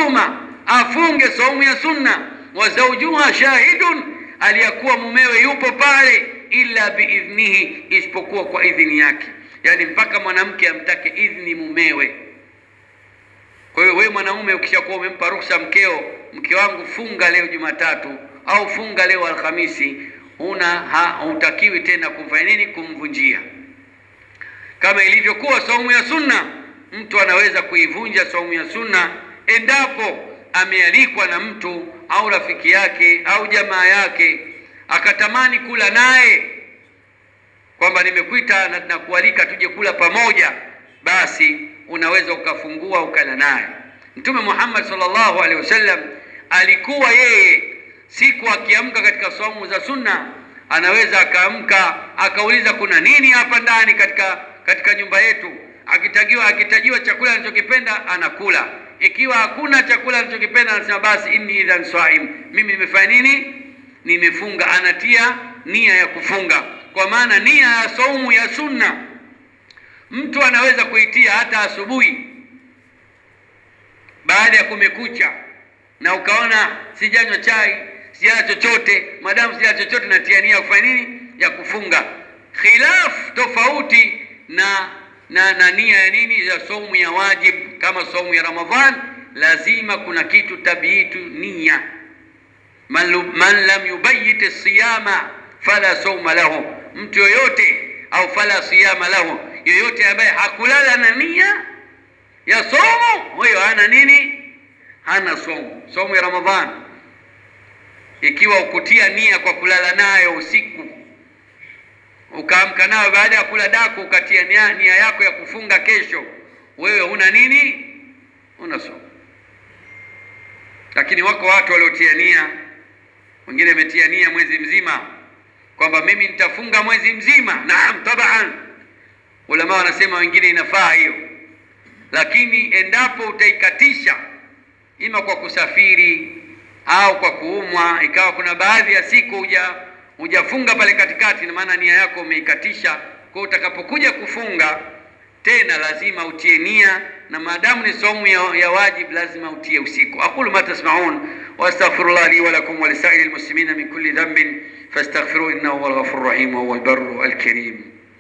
yasuma, afunge saumu ya sunna. Wa zawjuha shahidun, aliyakuwa mumewe yupo pale, illa biidhnihi, isipokuwa kwa idhini yake. Yani mpaka mwanamke amtake idhni mumewe. Kwa hiyo wewe mwanaume ukishakuwa umempa ruhusa mkeo, mke wangu funga leo Jumatatu au funga leo Alhamisi, hutakiwi tena kumfanya nini? Kumvunjia. Kama ilivyokuwa saumu ya sunna, mtu anaweza kuivunja saumu ya sunna endapo amealikwa na mtu au rafiki yake au jamaa yake akatamani kula naye, kwamba nimekuita na kualika tuje kula pamoja, basi unaweza ukafungua ukala naye. Mtume Muhammad sallallahu alaihi wasallam alikuwa yeye siku akiamka katika saumu za sunna, anaweza akaamka akauliza kuna nini hapa ndani katika nyumba yetu. Akitajiwa chakula anachokipenda anakula. Ikiwa hakuna chakula anachokipenda anasema basi inni idhan saim, mimi nimefanya nini? Nimefunga. Anatia nia ya kufunga, kwa maana nia ya saumu ya sunna mtu anaweza kuitia hata asubuhi baada ya kumekucha, na ukaona sijanywa chai, sijala chochote, madamu sijala chochote, natia nia kufanya nini? Ya kufunga. Khilaf tofauti na nia ya nini? Ya saumu ya wajib. Kama saumu ya Ramadhan lazima kuna kitu tabiitu nia. Man lam yubayit as-siyama fala sawma lahu, mtu yoyote au fala siyama lahu, yoyote ambaye hakulala na nia ya saumu, huyo hana nini? Hana saumu. Saumu ya Ramadhan ikiwa ukutia nia kwa kulala nayo usiku, ukaamka nayo baada ya kula daku, ukatia nia yako ya kufunga kesho, wewe huna nini? Una saumu. Lakini wako watu waliotia nia, wengine wametia nia mwezi mzima kwamba mimi nitafunga mwezi mzima. Naam, taban, ulama wanasema wengine inafaa hiyo, lakini endapo utaikatisha ima kwa kusafiri au kwa kuumwa, ikawa kuna baadhi ya siku hujafunga pale katikati, na maana nia yako umeikatisha. Kwa utakapokuja kufunga tena lazima utie nia, na maadamu ni saumu ya wajib lazima utie usiku. Aqulu ma tasma'un wa astaghfirullah li wa lakum wa lisa'iril muslimina min kulli dhanbin fastaghfiruhu innahu huwal ghafurur rahim wa huwal barru al karim.